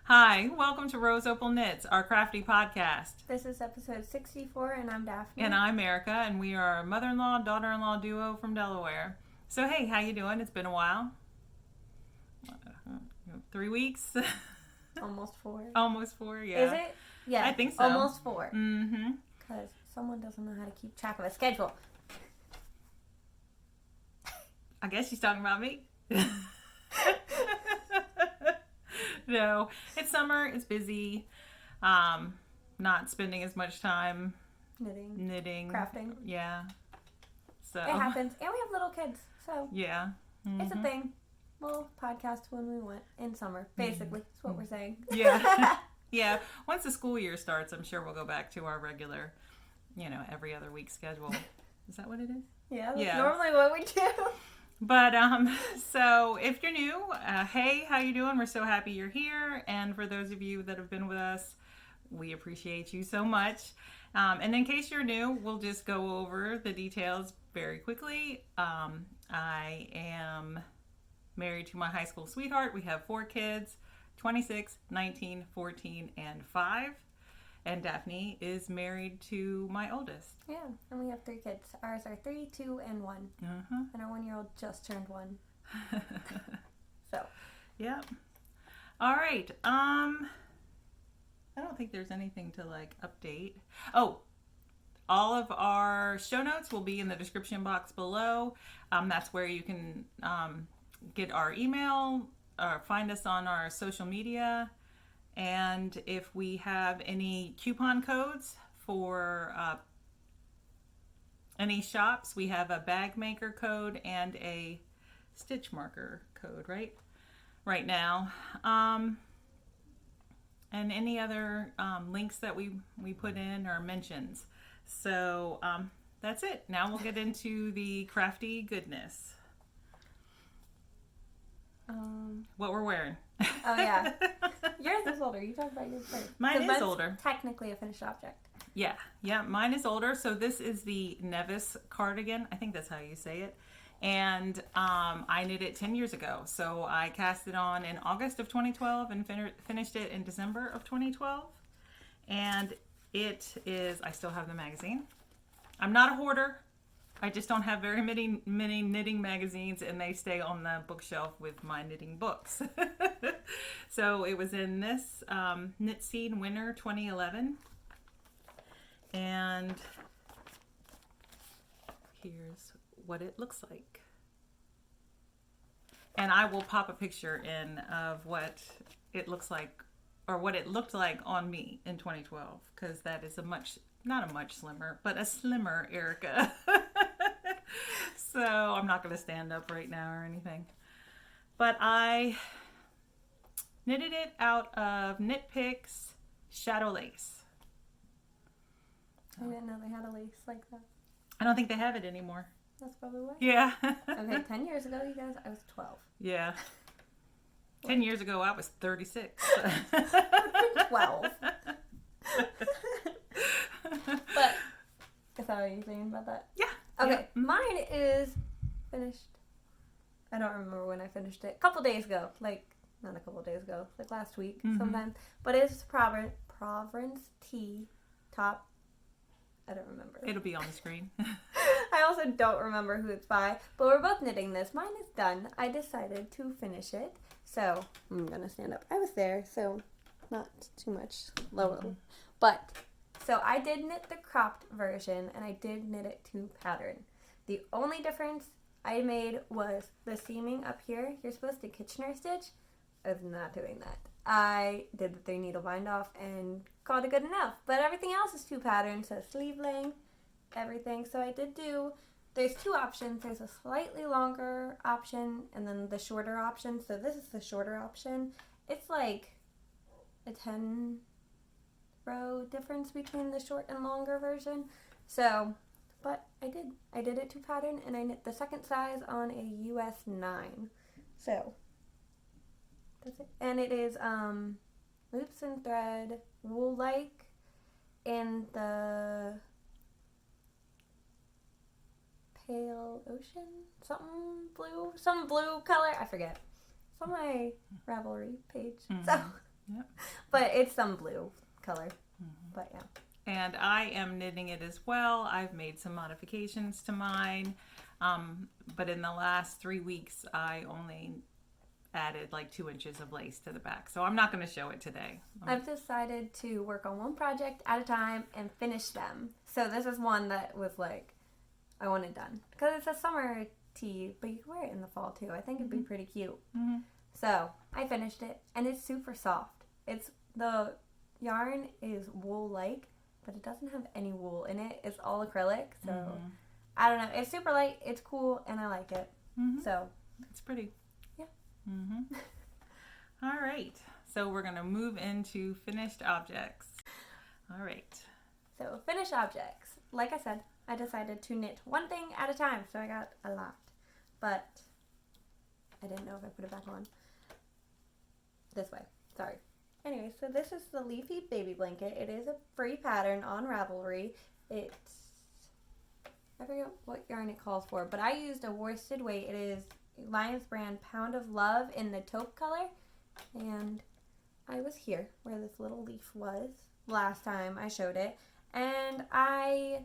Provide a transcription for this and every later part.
Hi, welcome to RoseOpalKnits, our crafty podcast. This is episode 64, and I'm Daphne. And I'm Erica, and we are a mother-in-law, daughter-in-law duo from Delaware. So hey, how you doing? It's been a while. 3 weeks? Almost 4. Almost 4, yeah. Is it? Yeah. I think so. Almost 4. Mm-hmm. Because someone doesn't know how to keep track of a schedule. I guess she's talking about me. No, it's summer, it's busy. Not spending as much time knitting. Crafting. Yeah. So It happens. And we have little kids, so yeah. Mm-hmm. It's a thing. We'll podcast when we want in summer, basically. That's what we're saying. Yeah. Yeah. Once the school year starts, I'm sure we'll go back to our regular, every other week schedule. Is that what it is? Yeah, that's normally what we do. But, so if you're new, hey, how you doing? We're so happy you're here. And for those of you that have been with us, we appreciate you so much. And in case you're new, we'll just go over the details very quickly. I am married to my high school sweetheart. We have 4 kids, 26, 19, 14, and 5. And Daphne is married to my oldest. Yeah, and we have 3 kids. Ours are 3, 2, and 1. Uh-huh. And our 1-year-old just turned 1. So. Yeah. All right. I don't think there's anything to update. Oh, all of our show notes will be in the description box below. That's where you can get our email or find us on our social media. And if we have any coupon codes for any shops, we have a bag maker code and a stitch marker code, right now. And any other links that we put in or mentions. So that's it. Now we'll get into the crafty goodness. What we're wearing. Oh, yeah. Yours is older. You talk about yours first. Mine is older. Technically a finished object. Yeah, mine is older. So this is the Nevis Cardigan. I think that's how you say it. And I knit it 10 years ago. So I cast it on in August of 2012 and finished it in December of 2012. And it is, I still have the magazine. I'm not a hoarder. I just don't have very many knitting magazines, and they stay on the bookshelf with my knitting books. So it was in this Knit Seed Winter 2011. And here's what it looks like. And I will pop a picture in of what it looks like, or what it looked like on me in 2012, because that is not a much slimmer, but a slimmer Erica. So I'm not going to stand up right now or anything. But I knitted it out of Knit Picks Shadow Lace. I didn't know they had a lace like that. I don't think they have it anymore. That's probably why. Yeah. Okay, 10 years ago, you guys, I was 12. Yeah. 10 years ago, I was 36. 12. But, is that what you're saying about that? Yeah. Okay, Yeah. Mine is finished. I don't remember when I finished it. A couple days ago. Not a couple days ago. Last week sometime. But it's Province Tea top. I don't remember. It'll be on the screen. I also don't remember who it's by. But we're both knitting this. Mine is done. I decided to finish it. So, I'm going to stand up. I was there, so not too much lower. Mm-hmm. But, so I did knit the cropped version, and I did knit it to pattern. The only difference I made was the seaming up here. You're supposed to Kitchener stitch. I was not doing that. I did the 3 needle bind off and called it good enough. But everything else is 2 patterns, so sleeve length, everything. So I did there's 2 options. There's a slightly longer option and then the shorter option. So this is the shorter option. It's like a 10 row difference between the short and longer version. So, but I did it to pattern, and I knit the second size on a US 9. So, that's it. And it is loops and thread, wool-like, in the pale ocean, some blue color, I forget. It's on my RAVELRY page. Mm-hmm. So, Yep. But it's some blue color. But yeah. And I am knitting it as well. I've made some modifications to mine. But in the last 3 weeks, I only added like 2 inches of lace to the back. So I'm not going to show it today. I've decided to work on one project at a time and finish them. So this is one that was like, I want it done. Because it's a summer tee, but you can wear it in the fall too. I think it'd be pretty cute. Mm-hmm. So I finished it, and it's super soft. The yarn is wool-like, but it doesn't have any wool in it. It's all acrylic, so I don't know. It's super light, it's cool, and I like it. So it's pretty. Yeah. All right. So we're going to move into finished objects. All right. So finished objects. Like I said, I decided to knit one thing at a time, so I got a lot. But I didn't know if I put it back on. This way. Sorry. Anyway, so this is the Leafy baby blanket. It is a free pattern on Ravelry. I forget what yarn it calls for, but I used a worsted weight. It is Lion's brand Pound of Love in the taupe color. And I was here where this little leaf was last time I showed it. And I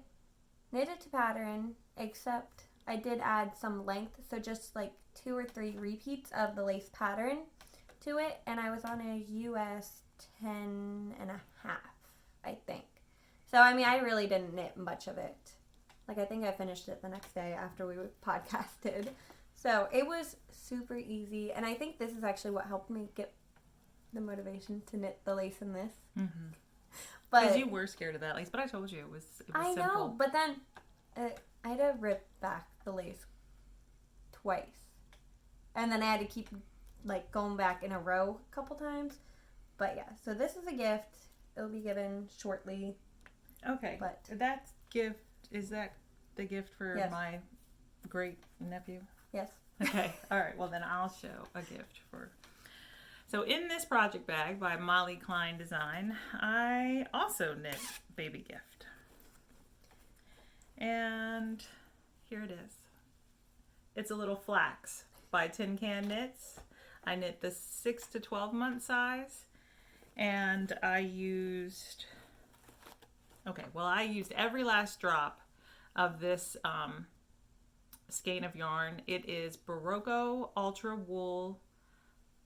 knitted to pattern, except I did add some length. So just like 2 or 3 repeats of the lace pattern to it, and I was on a US 10 and a half, I think. So I mean, I really didn't knit much of it. Like, I think I finished it the next day after we podcasted. So it was super easy, and I think this is actually what helped me get the motivation to knit the lace in this. But because you were scared of that lace, but I told you it was I simple. know, but then I had to rip back the lace twice, and then I had to keep like going back in a row a couple times. But yeah, so this is a gift. It'll be given shortly. Okay. But that gift, is that the gift for Yes. my great nephew? yes. Okay. All right. Well, then I'll show a gift for. So in this project bag by Molly Klein Design, I also knit baby gift. And here it is. It's a little flax by Tin Can Knits. I knit the 6 to 12 month size, and I used every last drop of this skein of yarn. It is Barocco Ultra Wool.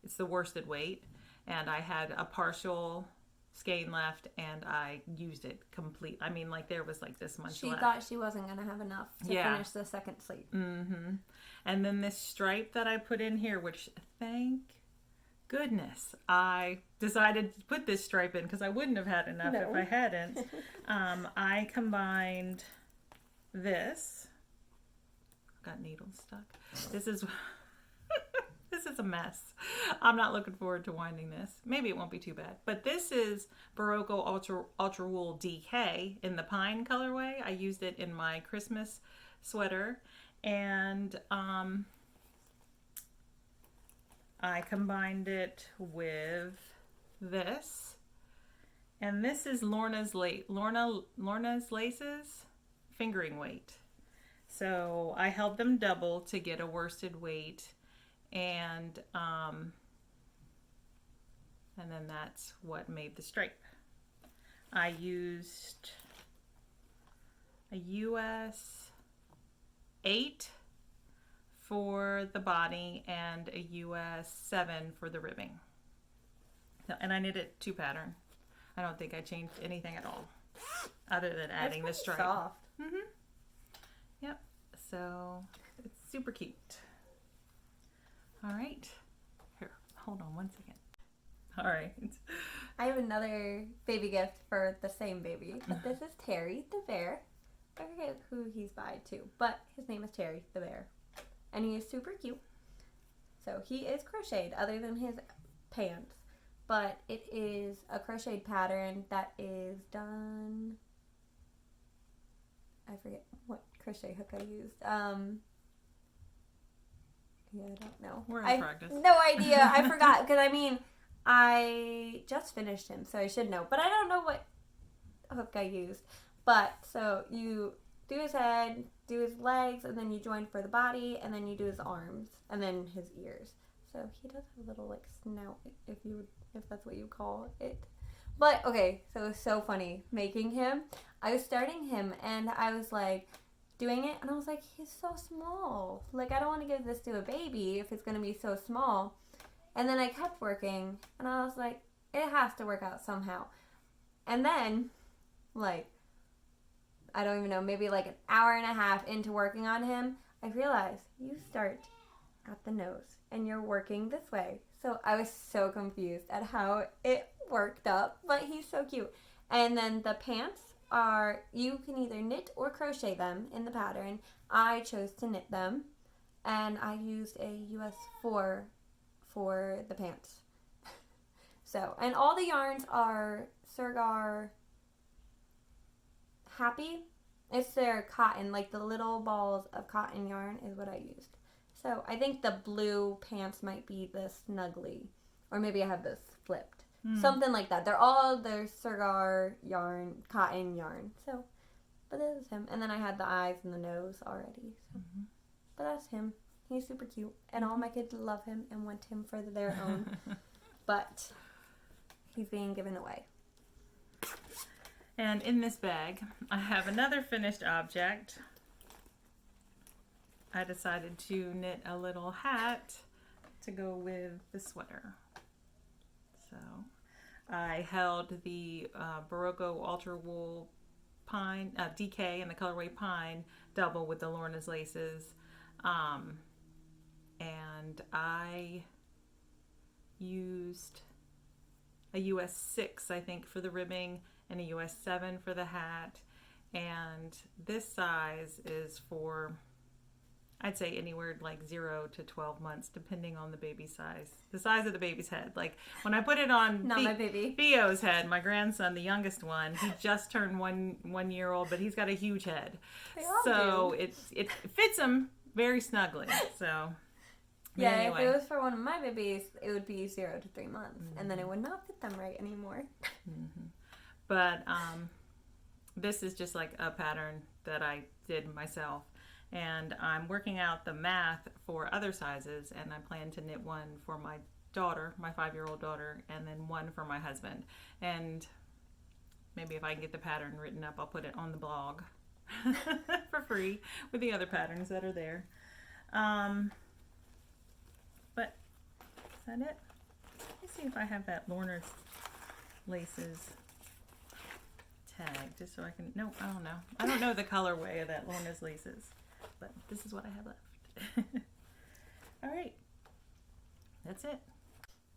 It's the worsted weight, and I had a partial skein left, and I used it complete. I mean, like, there was like this much She left. thought she wasn't going to have enough to finish the second sleeve. And then this stripe that I put in here, which, thank goodness, I decided to put this stripe in because I wouldn't have had enough if I hadn't. I combined this. Got needles stuck. This is this is a mess. I'm not looking forward to winding this. Maybe it won't be too bad. But this is Barocco Ultra Wool DK in the pine colorway. I used it in my Christmas sweater. And I combined it with this. And this is Lorna's Laces fingering weight. So I held them double to get a worsted weight, and then that's what made the stripe. I used a US 8 for the body and a US 7 for the ribbing. And I knit it 2 pattern. I don't think I changed anything at all other than adding the stripe. Soft. Yep. So it's super cute. All right. Here, hold on one second. All right. I have another baby gift for the same baby. But this is Terry the bear. I forget who he's by too, but his name is Terry the bear. And he is super cute. So he is crocheted other than his pants. But it is a crocheted pattern that is done... I forget what crochet hook I used. Yeah, I don't know. We're in practice. No idea. I forgot. Because, I mean, I just finished him, so I should know. But I don't know what hook I used. But, so you do his head, do his legs, and then you join for the body, and then you do his arms, and then his ears. So he does have a little like snout, if that's what you call it. But okay, so it was so funny making him. I was starting him and I was like doing it and I was like, he's so small. Like I don't want to give this to a baby if it's gonna be so small. And then I kept working and I was like, it has to work out somehow. And then, like, I don't even know, maybe like an hour and a half into working on him, I realized you start at the nose and you're working this way. So I was so confused at how it worked up, but he's so cute. And then the pants are, you can either knit or crochet them in the pattern. I chose to knit them and I used a US 4 for the pants. So, and all the yarns are Surgar Happy. It's their cotton, like the little balls of cotton yarn is what I used. So I think the blue pants might be the Snuggly, or maybe I have this flipped. Something like that. They're all their Surgar yarn, cotton yarn. So, but this is him. And then I had the eyes and the nose already. So, but that's him. He's super cute, and all my kids love him and want him for their own. But he's being given away. And in this bag, I have another finished object. I decided to knit a little hat to go with the sweater. So I held the Barocco Ultra Wool Pine, DK in the colorway Pine, double with the Lorna's laces. And I used a US 6, I think, for the ribbing, and a US 7 for the hat. And this size is for, I'd say anywhere like 0 to 12 months, depending on the baby size. The size of the baby's head. Like when I put it on my baby. Theo's head, my grandson, the youngest one, he just turned 1 year old, but he's got a huge head. So it fits him very snugly. So yeah, anyway. If it was for one of my babies, it would be 0 to 3 months, and then it would not fit them right anymore. But this is just like a pattern that I did myself, and I'm working out the math for other sizes, and I plan to knit one for my daughter, my 5-year-old daughter, and then one for my husband. And maybe if I can get the pattern written up, I'll put it on the blog for free with the other patterns that are there. But is that it? Let me see if I have that Lorna's laces tag, just so I can, no, I don't know. I don't know the colorway of that Lorna's laces, but this is what I have left. All right, that's it.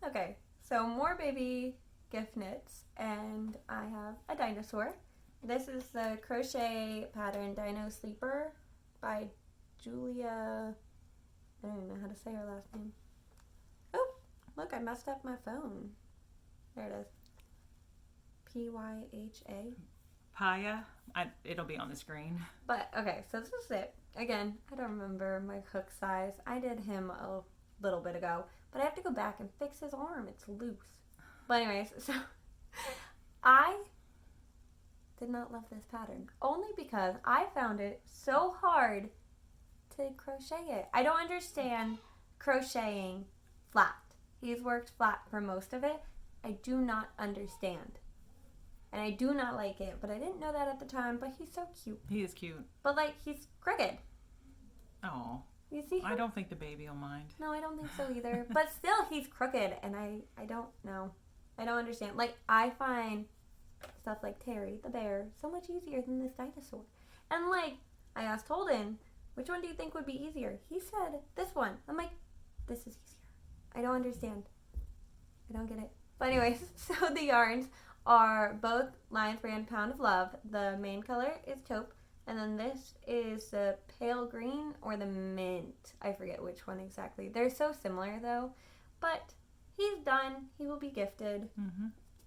Okay, so more baby gift knits, and I have a dinosaur. This is the crochet pattern Dino Sleeper by Julia, I don't even know how to say her last name. Oh, look, I messed up my phone. There it is. Pyha. Paya, it'll be on the screen. But, okay, so this is it. Again, I don't remember my hook size. I did him a little bit ago, but I have to go back and fix his arm. It's loose. But anyways, so I did not love this pattern. Only because I found it so hard to crochet it. I don't understand crocheting flat. He's worked flat for most of it. I do not understand. And I do not like it, but I didn't know that at the time, but he's so cute. He is cute. But, like, he's crooked. Oh. You see him? I don't think the baby will mind. No, I don't think so either. But still, he's crooked, and I don't know. I don't understand. Like, I find stuff like Terry, the bear, so much easier than this dinosaur. And, like, I asked Holden, which one do you think would be easier? He said, this one. I'm like, this is easier. I don't understand. I don't get it. But anyways, so the yarns are both Lions Brand Pound of Love. The main color is taupe, and then this is the pale green or the mint. I forget which one exactly. They're so similar though, but he's done. He will be gifted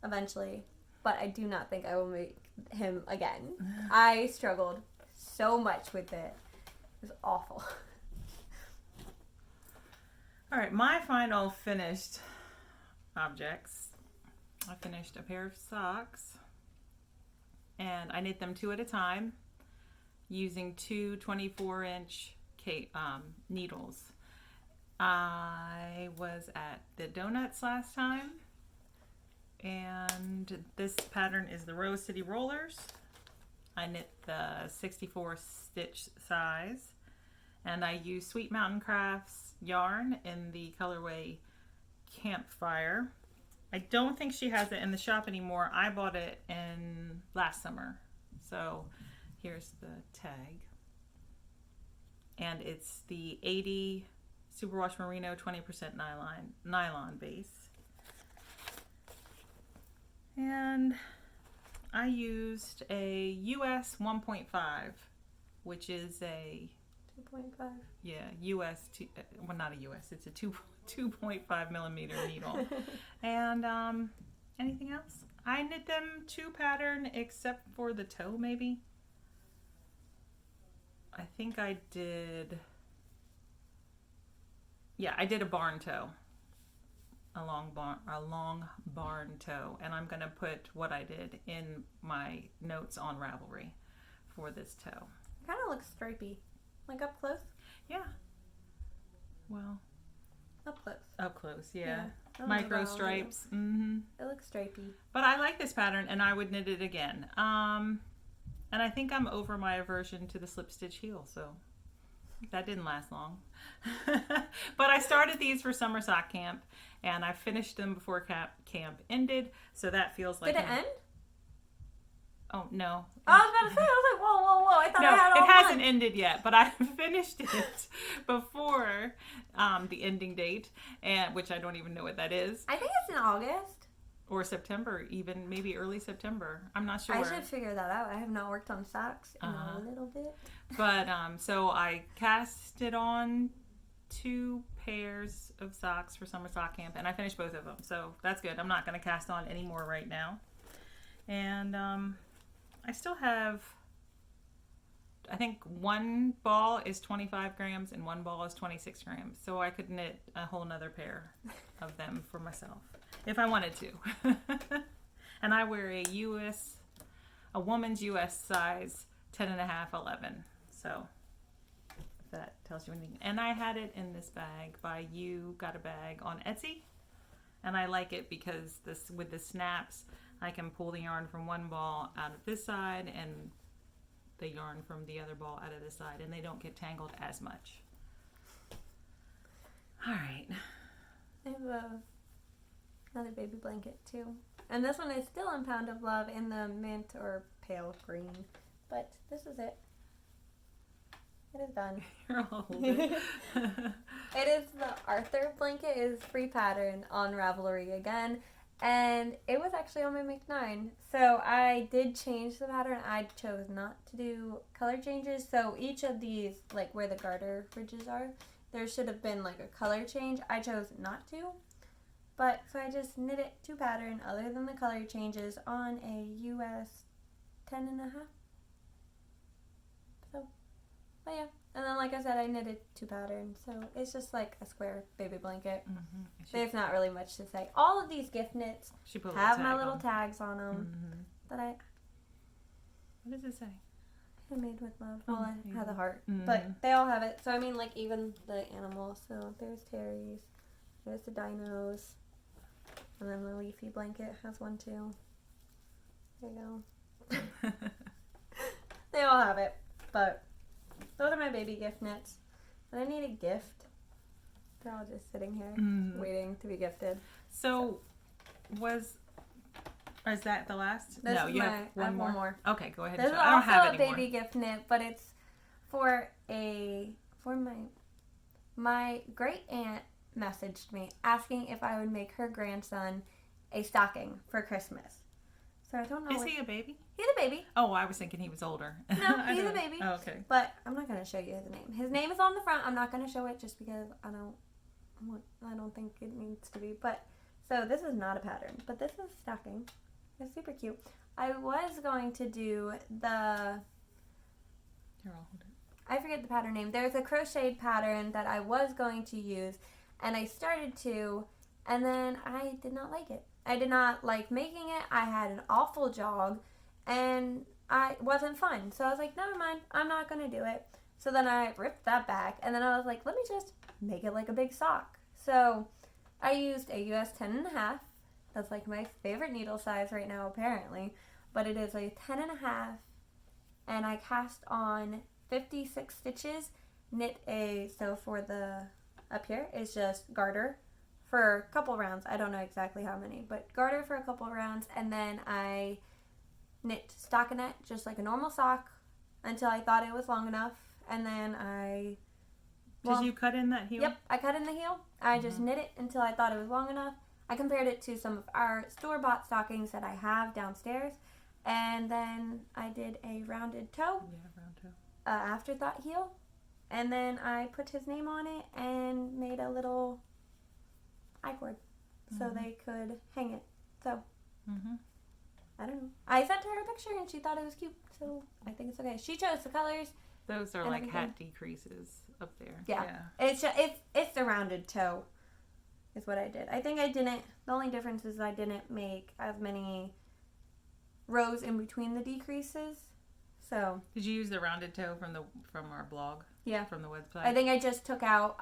eventually, but I do not think I will make him again. I struggled so much with it. It was awful. All right, my final finished objects. I finished a pair of socks, and I knit them 2 at a time using 2 24-inch needles. I was at the Donuts last time, and this pattern is the Rose City Rollers. I knit the 64 stitch size, and I use Sweet Mountain Crafts yarn in the colorway Campfire. I don't think she has it in the shop anymore. I bought it in last summer. So here's the tag. And it's the 80 Superwash Merino 20% nylon base. And I used a US 1.5, which is a 2.5. Yeah, US, well, not a US, it's a 2.5 millimeter needle. And anything else? I knit them 2 pattern except for the toe, maybe. I think I did, yeah, I did a barn toe, a long barn toe, and I'm gonna put what I did in my notes on Ravelry for this toe. It kind of looks stripy. Like up close? Yeah. Well, Up close. up close, yeah. I don't know Micro about stripes. It looks stripy. But I like this pattern, and I would knit it again. And I think I'm over my aversion to the slip stitch heel, so that didn't last long. But I started these for summer sock camp, and I finished them before camp ended, so that feels like Did it end? Oh, no. I was about to say, I was like, whoa, whoa, whoa. I thought No, I had all it hasn't done. ended yet, but I finished it before the ending date, and which I don't even know what that is, I think it's in August. or September, even maybe early September. I'm not sure. I should figure that out. I have not worked on socks in a little bit. But so I casted on 2 pairs of socks for summer sock camp, and I finished both of them, so that's good. I'm not going to cast on any more right now. And I still have, I think 1 ball is 25 grams and 1 ball is 26 grams. So I could knit a whole nother pair of them for myself if I wanted to. And I wear a woman's US size 10.5, 11. So if that tells you anything. And I had it in this bag by You Got a Bag on Etsy. And I like it because this, with the snaps, I can pull the yarn from one ball out of this side and the yarn from the other ball out of this side, and they don't get tangled as much. All right. I have another baby blanket too. And this one is still in Pound of Love in the mint or pale green. But this is it. It is done. You're all holding. It is the Arthur blanket. It is free pattern on Ravelry again. And it was actually on my Make 9. So I did change the pattern. I chose not to do color changes. So each of these, like where the garter ridges are, there should have been like a color change. I chose not to. But so I just knit it to pattern other than the color changes on a US 10.5. So, but yeah. And then like I said, I knitted to pattern. So it's just like a square baby blanket. Mm-hmm. There's not really much to say. All of these gift knits She put have a my tag little on. tags on them Mm-hmm. that I What does it say? made with love. Oh, Well, I had the heart. Mhm. But they all have it. So I mean, like even the animals. So there's Terry's. There's the dinos. And then the Leafy blanket has one too. There you go. They all have it. But those are my baby gift knits. And I need a gift. They're all just sitting here Mhm. waiting to be gifted. So, is that the last? This no, is you I have have one more. Okay, go ahead. This And is show. I don't also have a any more. baby gift knit, but it's for my great aunt messaged me asking if I would make her grandson a stocking for Christmas. So I don't know. Is he a baby? He's a baby, Oh, I was thinking he was older. No, I he's a don't- baby. Oh, okay. but I'm not going to show you his name. His name is on the front. I'm not going to show it just because I don't think it needs to be. But so this is not a pattern, but this is stocking. It's super cute. I was going to do the Here, I'll hold it. I forget the pattern name. There's a crocheted pattern that I was going to use, and I started to, and then I did not like it. I did not like making it. I had an awful jog, and it wasn't fun. So I was like, never mind. I'm not going to do it. So then I ripped that back, and then I was like, let me just make it like a big sock. So I used a US 10.5. That's like my favorite needle size right now, apparently. But it is a 10.5, and I cast on 56 stitches. So for the up here is just garter for a couple rounds. I don't know exactly how many, but garter for a couple rounds, and then I knit stockinette just like a normal sock until I thought it was long enough, and then Did you cut in that heel? Yep, I cut in the heel. I just knit it until I thought it was long enough. I compared it to some of our store-bought stockings that I have downstairs, and then I did a rounded toe. Yeah, round toe. Afterthought heel, and then I put his name on it and made a little I-cord so they could hang it. So I don't know. I sent her a picture and she thought it was cute, so I think it's okay. She chose the colors. Those are like hat decreases up there. Yeah. It's the rounded toe is what I did. I think I didn't. The only difference is I didn't make as many rows in between the decreases. So did you use the rounded toe from our blog? Yeah, from the website. I think I just took out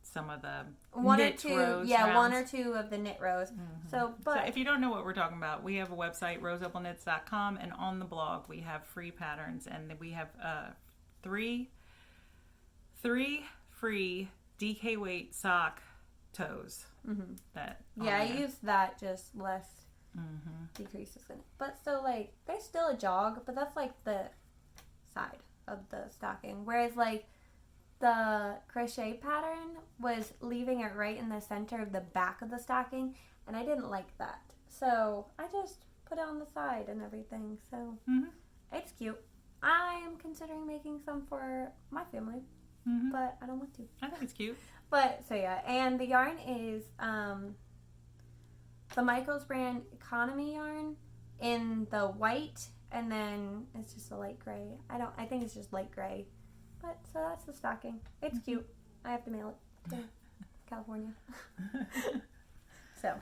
some of the one knit or two. rows. Yeah, rounds. one or two of the knit rows. So if you don't know what we're talking about, we have a website, roseopalknits.com, and on the blog we have free patterns, and we have three free DK weight sock toes. That I used that, just less decreases in it. But so like there's still a jog, but that's like the side of the stocking, whereas like the crochet pattern was leaving it right in the center of the back of the stocking, and I didn't like that, so I just put it on the side and everything. So it's cute. I am considering making some for my family, but I don't want to. I think it's cute. But so yeah, and the yarn is the Michaels brand economy yarn in the white, and then it's just a light gray. I think it's just light gray. But so that's the stocking. It's cute. I have to mail it to California. So.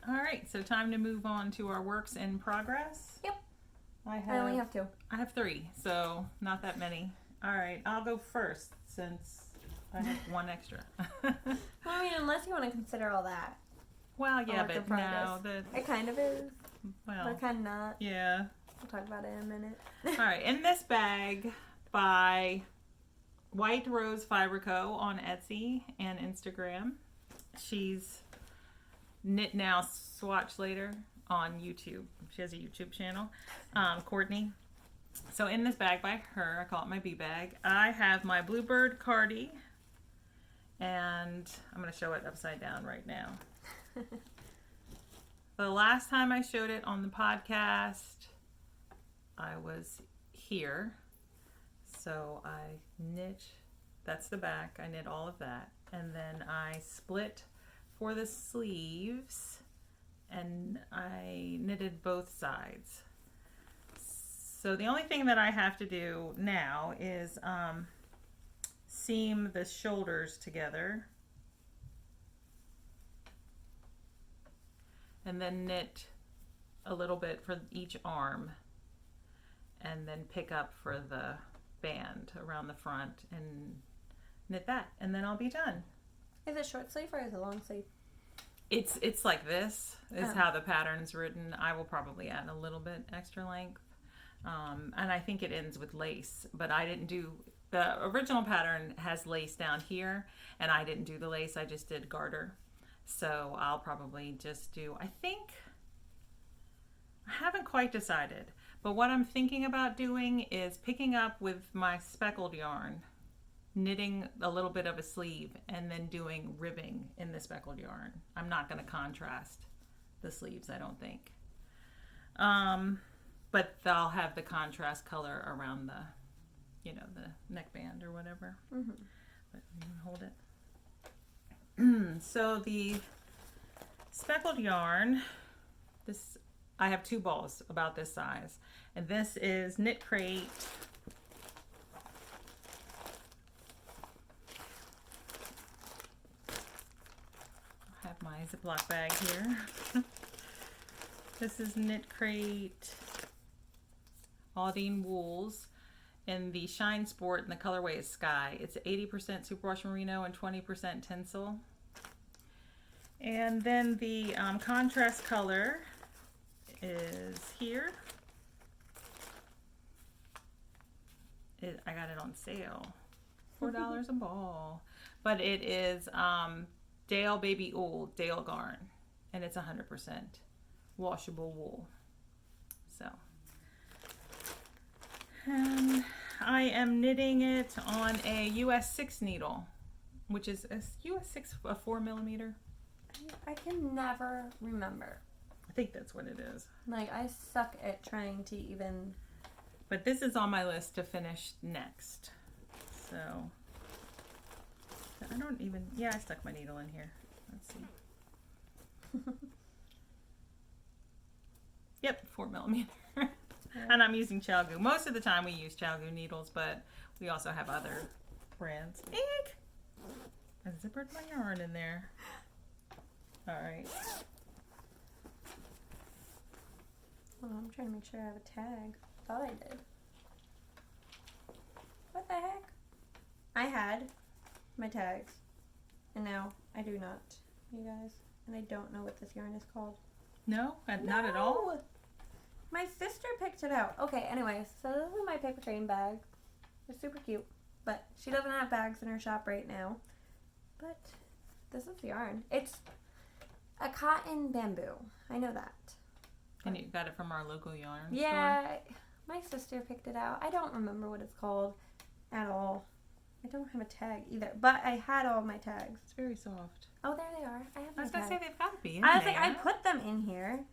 All right, so time to move on to our works in progress. Yep. I only have 2. I have 3, so not that many. All right, I'll go first since I have 1 extra. Well, I mean, unless you want to consider all that. Well, yeah, but no, it kind of is. Well, but kind of not. Yeah. We'll talk about it in a minute. All right, in this bag by White Rose Fiber Co. on Etsy and Instagram. She's Knit Now, Swatch Later on YouTube. She has a YouTube channel. Courtney. So in this bag by her, I call it my bee bag, I have my Bluebird Cardi, and I'm going to show it upside down right now. The last time I showed it on the podcast, I was here. So I knit, that's the back, I knit all of that, and then I split for the sleeves, and I knitted both sides. So the only thing that I have to do now is seam the shoulders together, and then knit a little bit for each arm, and then pick up for the band around the front and knit that, and then I'll be done. Is it short sleeve or is it long sleeve? It's like this is how the pattern's written. I will probably add a little bit extra length, and I think it ends with lace, but I didn't do the original pattern has lace down here, and I didn't do the lace. I just did garter, so I'll probably just do, I think, I haven't quite decided, but what I'm thinking about doing is picking up with my speckled yarn, knitting a little bit of a sleeve, and then doing ribbing in the speckled yarn. I'm not going to contrast the sleeves, I don't think. But I'll have the contrast color around the, the neckband or whatever. But you can hold it. So the speckled yarn, I have 2 balls about this size, and this is Knit Crate. I have my Ziploc bag here. This is Knit Crate Aldine Wools, in the Shine Sport, and the colorway is Sky. It's 80% superwash merino and 20% tinsel. And then the contrast color is here. I got it on sale. $4 a ball. But it is Dale Baby Wool, Dale Garn. And it's 100% washable wool. So. And I am knitting it on a US 6 needle, which is a US 6, a 4mm. I can never remember. I think that's what it is. Like, I suck at trying to even... But this is on my list to finish next. So, I don't even... Yeah, I stuck my needle in here. Let's see. Yep, 4mm. And I'm using ChalGoo. Most of the time we use ChalGoo needles, but we also have other brands. Eek! I zippered my yarn in there. Alright. Hold on, I'm trying to make sure I have a tag. Thought I did. What the heck? I had my tags, and now I do not, you guys. And I don't know what this yarn is called. No? Not at all? My sister picked it out. Okay, anyways, so this is my paper train bag. It's super cute, but she doesn't have bags in her shop right now. But this is the yarn. It's a cotton bamboo. I know that. And you got it from our local yarn Yeah, store? my sister picked it out. I don't remember what it's called at all. I don't have a tag either, but I had all my tags. It's very soft. Oh, there they are. I have my I was going to tags. say they've got to be in I was there. like, I put them in here.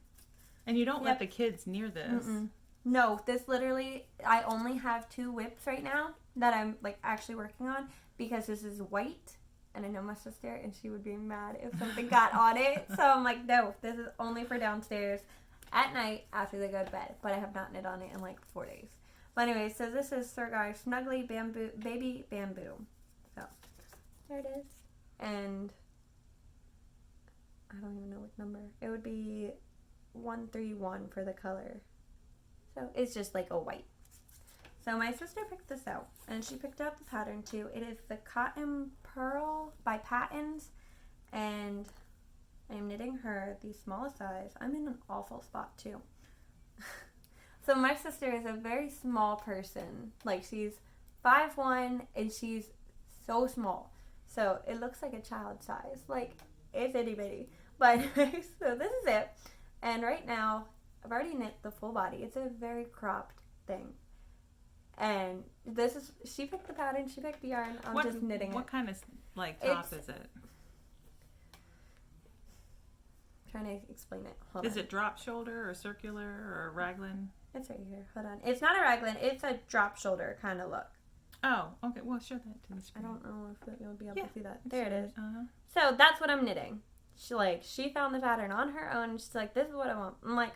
And you don't let the kids near this. Mm-mm. No, this literally, I only have 2 whips right now that I'm like actually working on because this is white. And I know my sister, and she would be mad if something got on it. So I'm like, no, this is only for downstairs at night after they go to bed. But I have not knit on it in like 4 days. But anyway, so this is Surgar Snuggly Bamboo, Baby Bamboo. So there it is. And I don't even know what number. It would be 131 for the color. So it's just like a white. So my sister picked this out, and she picked out the pattern too. It is the Cotton Pearl by Patons, and I'm knitting her the smallest size. I'm in an awful spot too. So my sister is a very small person. Like, she's 5'1", and she's so small. So it looks like a child size. Like, it's itty bitty. But so this is it. And right now, I've already knit the full body. It's a very cropped thing. And this is, she picked the pattern, she picked the yarn, I'm just knitting it. What kind of, like, top is it? I'm trying to explain it. Hold on. Is it drop shoulder or circular or raglan? It's right here. Hold on. It's not a raglan, it's a drop shoulder kind of look. Oh, okay. Well, show that to the I screen. don't know if you'll be able to see that. There it is. Uh-huh. So that's what I'm knitting. She found the pattern on her own, and she's like, this is what I want. I'm like,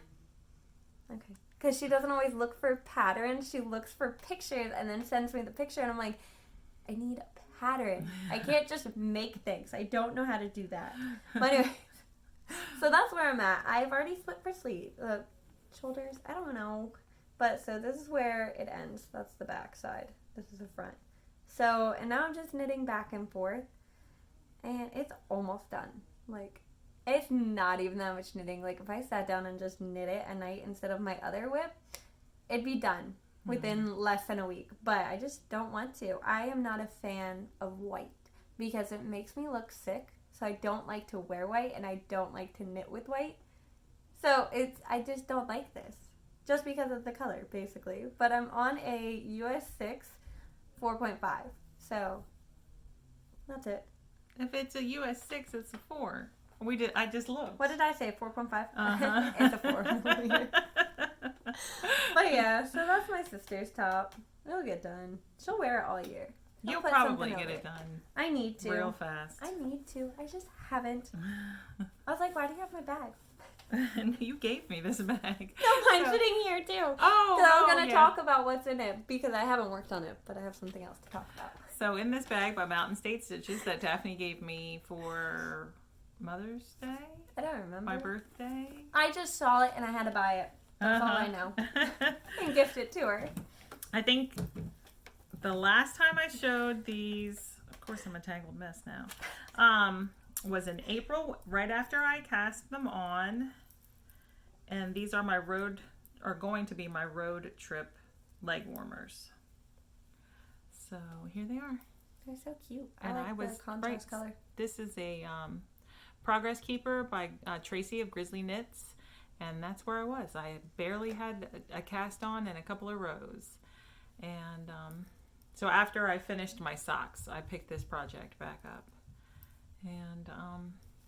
okay. Because she doesn't always look for patterns. She looks for pictures and then sends me the picture. And I'm like, I need a pattern. I can't just make things. I don't know how to do that. But anyway, so that's where I'm at. I've already split for sleeve. Shoulders, I don't know. But so this is where it ends. That's the back side. This is the front. So, and now I'm just knitting back and forth. And it's almost done. Like, it's not even that much knitting. Like, if I sat down and just knit it at night instead of my other whip, it'd be done within less than a week. But I just don't want to. I am not a fan of white because it makes me look sick. So I don't like to wear white, and I don't like to knit with white. So I just don't like this. Just because of the color, basically. But I'm on a US 6 4.5. So that's it. If it's a US 6, it's a 4. I just looked. What did I say? 4.5? Uh-huh. It's a 4. But yeah, so that's my sister's top. It'll get done. She'll wear it all year. You'll probably get it done I need to. real fast. I need to. I just haven't. I was like, why do you have my bag? You gave me this bag. No, mine's sitting here too. Oh, So I'm going to yeah. talk about what's in it because I haven't worked on it, but I have something else to talk about. So in this bag by Mountain State Stitches that Daphne gave me for Mother's Day, I don't remember. my birthday. I just saw it and I had to buy it. That's all I know. And gift it to her. I think the last time I showed these, of course I'm a tangled mess now, was in April, right after I cast them on. And these are going to be my road trip leg warmers. So here they are. They're so cute. And I like was the contrast color. This is a Progress Keeper by Tracy of Grizzly Knits. And that's where I was. I barely had a cast on and a couple of rows. And so after I finished my socks, I picked this project back up. And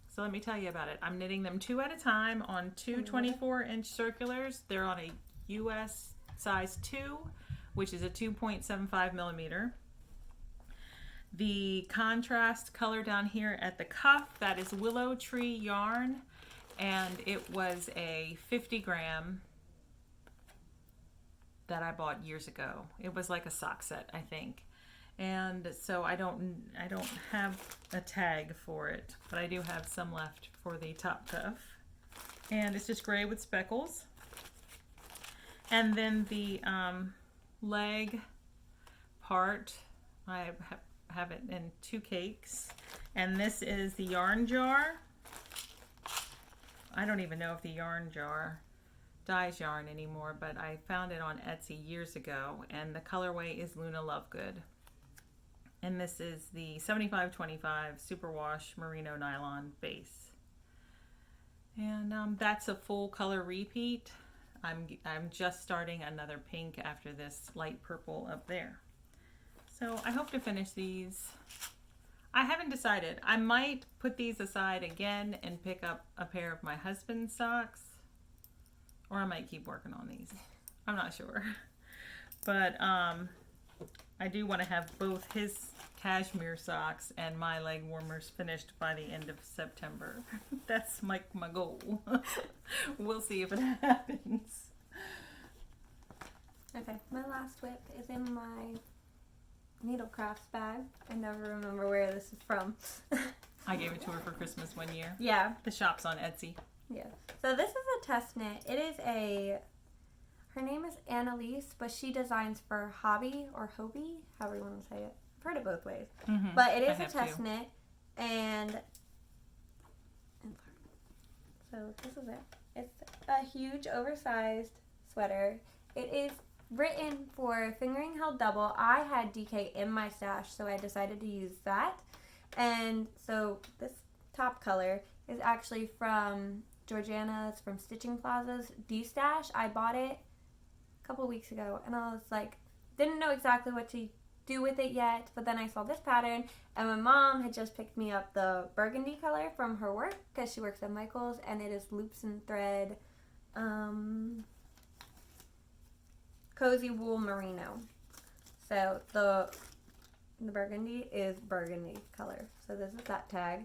so let me tell you about it. I'm knitting them 2 at a time on 2 24-inch circulars. They're on a US size 2, which is a 2.75 millimeter. The contrast color down here at the cuff, that is Willow Tree yarn, and it was a 50 gram that I bought years ago. It was like a sock set, I think. And so I don't have a tag for it, but I do have some left for the top cuff. And it's just gray with speckles. And then the leg part, I have it in 2 cakes. And this is the yarn jar. I don't even know if the yarn jar dyes yarn anymore, but I found it on Etsy years ago, and the colorway is Luna Lovegood. And this is the 75-25 Superwash Merino Nylon base. And that's a full color repeat. I'm just starting another pink after this light purple up there. So I hope to finish these. I haven't decided. I might put these aside again and pick up a pair of my husband's socks. Or I might keep working on these. I'm not sure. But I do want to have both his cashmere socks and my leg warmers finished by the end of September. That's my goal. We'll see if it happens. Okay, my last whip is in my Needlecrafts bag. I never remember where this is from. I gave it to her for Christmas one year. Yeah. The shop's on Etsy. Yeah. So this is a test knit. It is her name is Annalise, but she designs for Hobby or Hobie, however you want to say it. I've heard it both ways. Mm-hmm. But it is a test knit, and so this is it. It's a huge oversized sweater. It is written for fingering held double. I had DK in my stash, so I decided to use that. And so this top color is actually from Georgiana's from Stitching Plaza's D-Stash. I bought it a couple weeks ago, and I was like, didn't know exactly what to do with it yet, but then I saw this pattern, and my mom had just picked me up the burgundy color from her work, because she works at Michael's, and it is loops and thread cozy wool merino. So the burgundy is burgundy color. So this is that tag.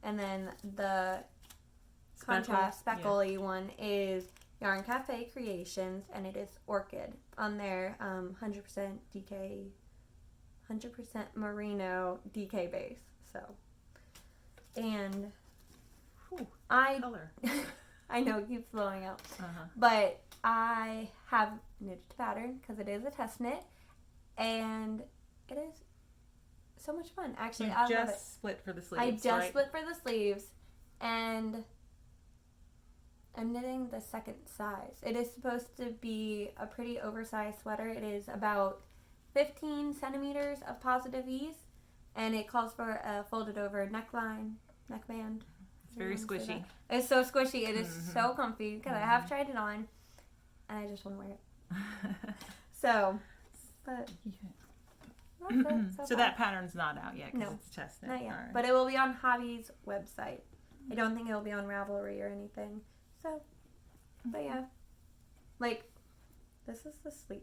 And then the contrast speckly one is Yarn Cafe Creations, and it is Orchid on their 100% DK, 100% merino DK base. So, and color. I know it keeps blowing out, but I have knitted the pattern because it is a test knit, and it is so much fun. Actually, I love it. Split for the sleeves. I just split for the sleeves, and I'm knitting the second size. It is supposed to be a pretty oversized sweater. It is about 15 centimeters of positive ease, and it calls for a folded over neckband. It's very squishy. It's so squishy. It is so comfy because I have tried it on, and I just want to wear it. So, but so that pattern's not out yet because it's a test knit. Not yet. Right. But it will be on Hobby's website. I don't think it will be on Ravelry or anything. So, but yeah, like this is the sleeve.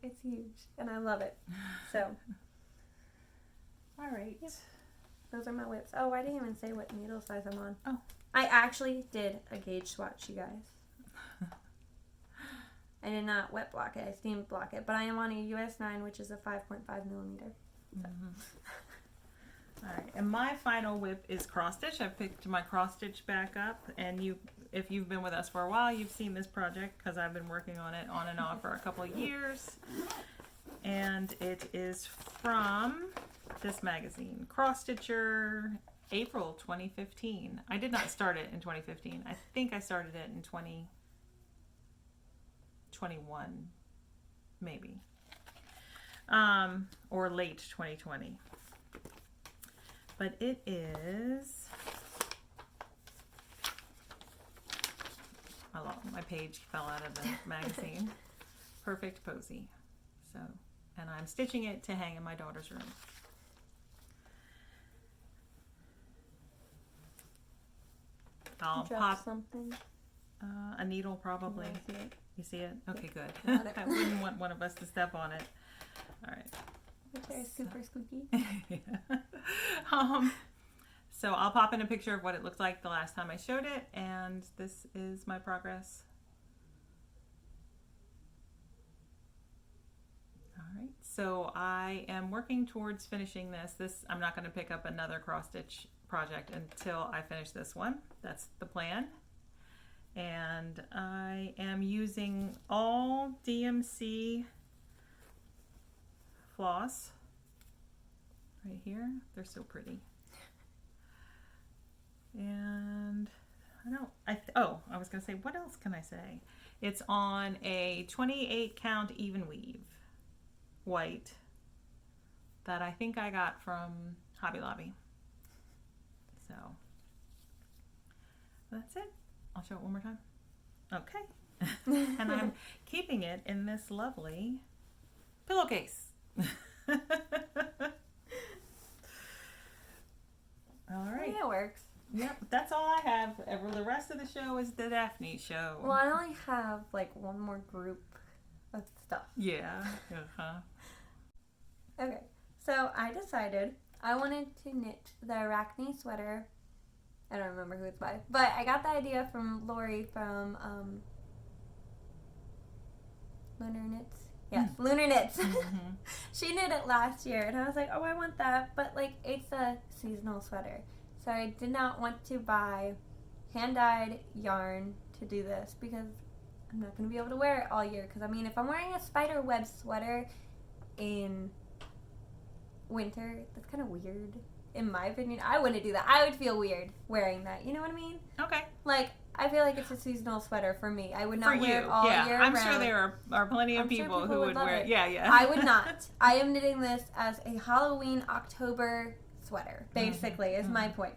It's huge, and I love it. So, all right. Yep. Those are my whips. Oh, I didn't even say what needle size I'm on. Oh. I actually did a gauge swatch, you guys. I did not wet block it. I steam block it. But I am on a US 9, which is a 5.5 millimeter. So. All right. And my final whip is cross stitch. I picked my cross stitch back up, and if you've been with us for a while, you've seen this project because I've been working on it on and off for a couple of years. And it is from this magazine, Cross Stitcher, April 2015. I did not start it in 2015. I think I started it in 2021, maybe. Or late 2020. But it is... my page fell out of the magazine. Perfect Posy. So, and I'm stitching it to hang in my daughter's room. I'll pop something. A needle probably. I see it. You see it? Okay, good. Got it. I wouldn't want one of us to step on it. All right. They're super squeaky. So I'll pop in a picture of what it looked like the last time I showed it, and this is my progress. All right, so I am working towards finishing this. I'm not going to pick up another cross stitch project until I finish this one. That's the plan. And I am using all DMC floss right here. They're so pretty. And I was going to say, what else can I say? It's on a 28 count even weave white that I think I got from Hobby Lobby. So that's it. I'll show it one more time. Okay. And I'm keeping it in this lovely pillowcase. All right. Yeah, it works. Yep, that's all I have. The rest of the show is the Daphne show. Well, I only have like one more group of stuff. Yeah. Uh-huh. Okay, so I decided I wanted to knit the arachne sweater. I don't remember who it's by, but I got the idea from Lori from Lunar Knits. Yes, Lunar Knits. Mm-hmm. She knit it last year, and I was like, oh, I want that, but like it's a seasonal sweater. So I did not want to buy hand-dyed yarn to do this because I'm not going to be able to wear it all year. Because, I mean, if I'm wearing a spider web sweater in winter, that's kind of weird. In my opinion, I wouldn't do that. I would feel weird wearing that. You know what I mean? Okay. Like, I feel like it's a seasonal sweater for me. I would not wear it all year I'm round. sure there are plenty of people who would love wear it. it. Yeah. I would not. I am knitting this as a Halloween October sweater, basically, is my point.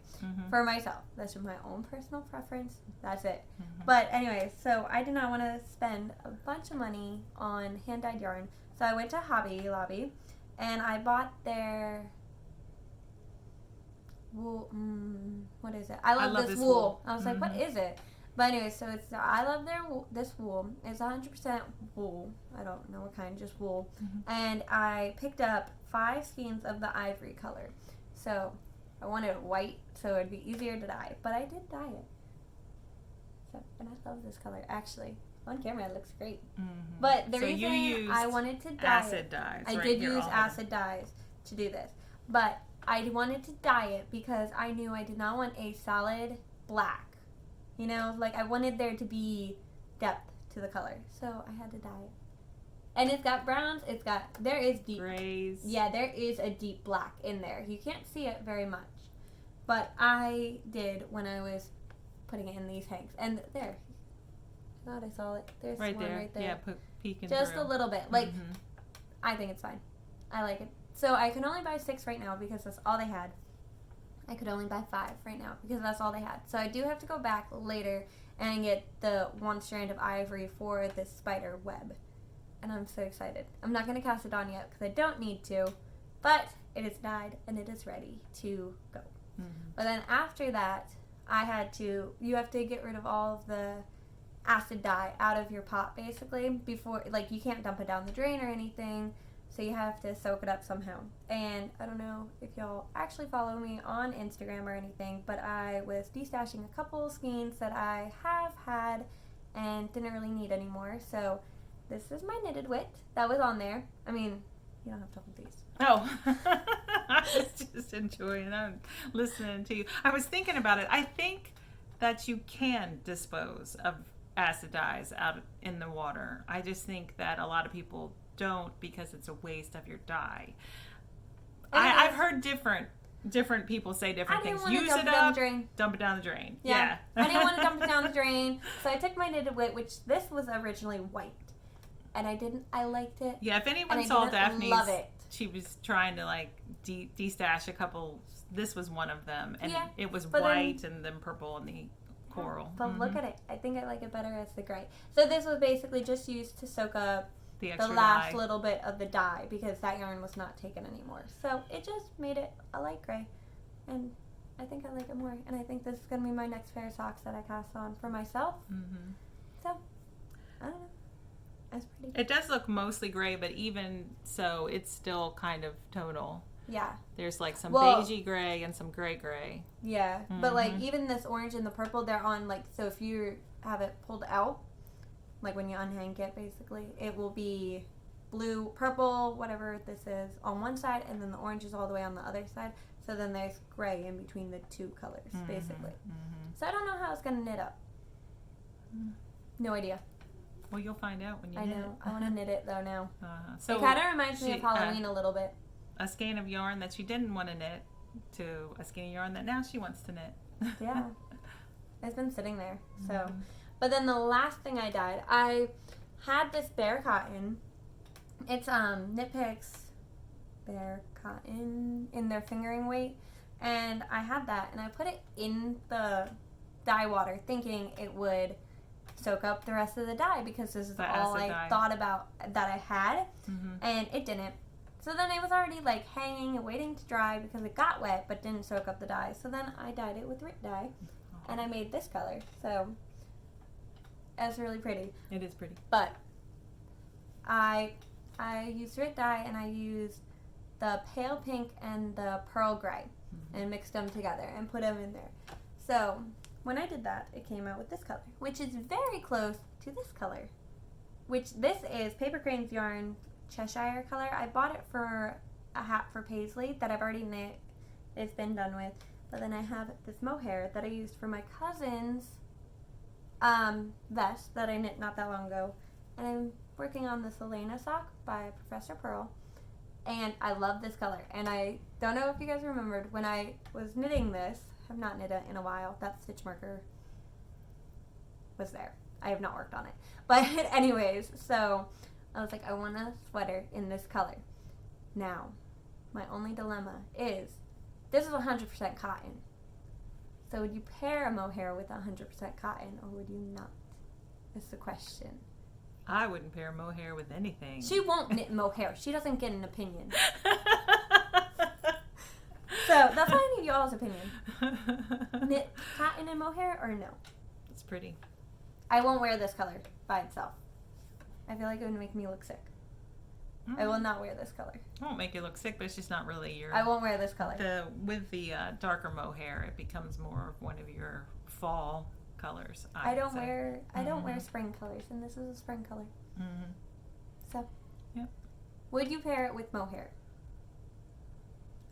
For myself. That's my own personal preference. That's it. But anyway, so I did not want to spend a bunch of money on hand-dyed yarn. So I went to Hobby Lobby and I bought their wool. What is it? I love this wool. I was like, what is it? But anyway, so it's I love this wool. It's 100% wool. I don't know what kind, just wool. And I picked up 5 skeins of the ivory color. So I wanted it white so it'd be easier to dye. But I did dye it. So, and I love this color. Actually, on camera it looks great. But the reason I wanted to dye acid dyes. I did use acid dyes to do this. But I wanted to dye it because I knew I did not want a solid black. You know, like I wanted there to be depth to the color. So I had to dye it. And it's got browns, there is deep grays. Yeah, there is a deep black in there. You can't see it very much. But I did when I was putting it in these hanks. And there. I thought I saw it. There's right one there. right there. Yeah, peeking just through. A little bit. Like, I think it's fine. I like it. So I can only buy 6 right now because that's all they had. I could only buy 5 right now because that's all they had. So I do have to go back later and get the 1 strand of ivory for this spider web. And I'm so excited. I'm not going to cast it on yet because I don't need to. But it is dyed and it is ready to go. But then after that, you have to get rid of all of the acid dye out of your pot basically before, like you can't dump it down the drain or anything. So you have to soak it up somehow. And I don't know if y'all actually follow me on Instagram or anything, but I was destashing a couple skeins that I have had and didn't really need anymore. So this is my knitted wit that was on there. I mean, you don't have to hold these. Oh, I was just enjoying it. I'm listening to you. I was thinking about it. I think that you can dispose of acid dyes out in the water. I just think that a lot of people don't because it's a waste of your dye. I've heard different people say different things. Use it up, dump it down the drain. Yeah. I didn't want to dump it down the drain, so I took my knitted weight, which this was originally white, and I liked it. Yeah, if anyone saw Daphne's, love it. She was trying to like destash a couple. This was one of them, and it was but white and then purple and the coral. But look at it. I think I like it better as the gray. So this was basically just used to soak up the last dye. little bit of the dye because that yarn was not taken anymore. So it just made it a light gray, and I think I like it more. And I think this is going to be my next pair of socks that I cast on for myself. So, I don't know. That's pretty. It does look mostly gray, but even so, it's still kind of tonal. Yeah. There's like some beigey gray and some gray. Yeah. But like even this orange and the purple, they're on like, so if you have it pulled out, like when you unhang it basically, it will be blue, purple, whatever this is on one side, and then the orange is all the way on the other side. So then there's gray in between the two colors, basically. So I don't know how it's going to knit up. No idea. Well, you'll find out when you knit it. I know. I want to knit it though now. So it kind of reminds me of Halloween a little bit. A skein of yarn that she didn't want to knit to a skein of yarn that now she wants to knit. Yeah. It's been sitting there. So, but then the last thing I dyed, I had this Bear Cotton. It's Knit Picks Bear Cotton in their fingering weight, and I had that, and I put it in the dye water thinking it would soak up the rest of the dye because this is all I thought about that I had, and it didn't. So then it was already like hanging and waiting to dry because it got wet but didn't soak up the dye. So then I dyed it with Rit dye, and I made this color. So it's really pretty. It is pretty. But I used Rit dye, and I used the pale pink and the pearl gray and mixed them together and put them in there. So when I did that, it came out with this color, which is very close to this color, which this is Paper Crane's yarn Cheshire color. I bought it for a hat for Paisley that I've already knit. It's been done with. But then I have this Mohair that I used for my cousin's vest that I knit not that long ago. And I'm working on this Elena sock by Professor Pearl. And I love this color. And I don't know if you guys remembered when I was knitting this. I have not knit it in a while. That stitch marker was there. I have not worked on it. But anyways, so I was like, I want a sweater in this color. Now, my only dilemma is, this is 100% cotton. So would you pair a Mohair with 100% cotton, or would you not? Is the question. I wouldn't pair Mohair with anything. She won't knit Mohair. She doesn't get an opinion. So that's why I need y'all's opinion. Knit cotton and Mohair or no? It's pretty. I won't wear this color by itself. I feel like it would make me look sick. I will not wear this color. It won't make you look sick, but it's just not really your... I won't wear this color. With the darker Mohair, it becomes more of one of your fall colors. I don't wear spring colors, and this is a spring color. So, yep. Would you pair it with Mohair?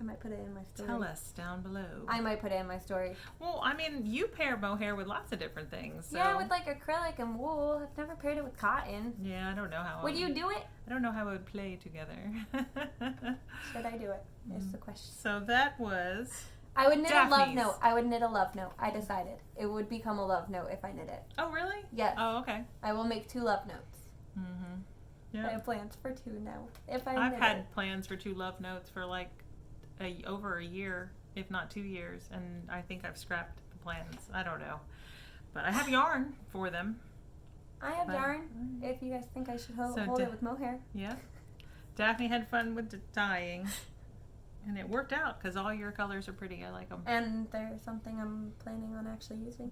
I might put it in my story. Tell us down below. I might put it in my story. Well, I mean, you pair Mohair with lots of different things. So. Yeah, with like acrylic and wool. I've never paired it with cotton. Yeah, I don't know how. Would you do it? I don't know how it would play together. Should I do it? Is the question. So that was. I would knit Daphne's. a love note. I would knit a love note. I decided it would become a love note if I knit it. Oh, really? Yes. Oh, okay. I will make 2 love notes. Yeah. I have plans for 2 now. If I I've knit had it. plans for 2 love notes for like over a year, if not 2 years, and I think I've scrapped the plans. I don't know, but I have yarn for them. I have yarn. If you guys think I should hold it with Mohair. Yeah. Daphne had fun with the dyeing, and it worked out because all your colors are pretty. I like them. And there's something I'm planning on actually using.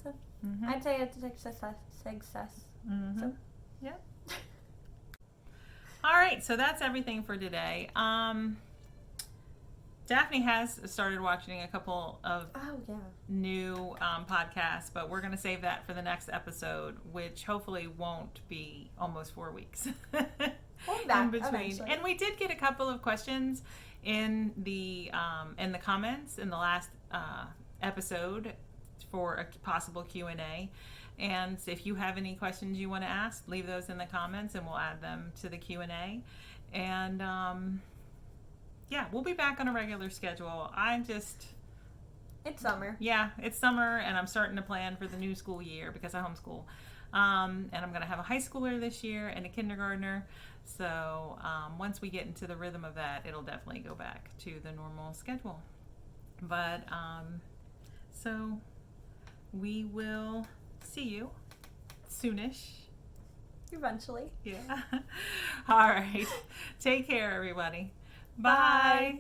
So I'd say it's a success. So. Yeah. All right, so that's everything for today. Daphne has started watching a couple of new podcasts, but we're going to save that for the next episode, which hopefully won't be almost 4 weeks in between. Eventually. And we did get a couple of questions in the comments in the last episode for a possible Q&A. And if you have any questions you want to ask, leave those in the comments and we'll add them to the Q&A. And yeah, we'll be back on a regular schedule. It's summer. Yeah, it's summer and I'm starting to plan for the new school year because I homeschool. And I'm going to have a high schooler this year and a kindergartner. So once we get into the rhythm of that, it'll definitely go back to the normal schedule. But so we will see you soonish. Eventually. Yeah. All right. Take care, everybody. Bye.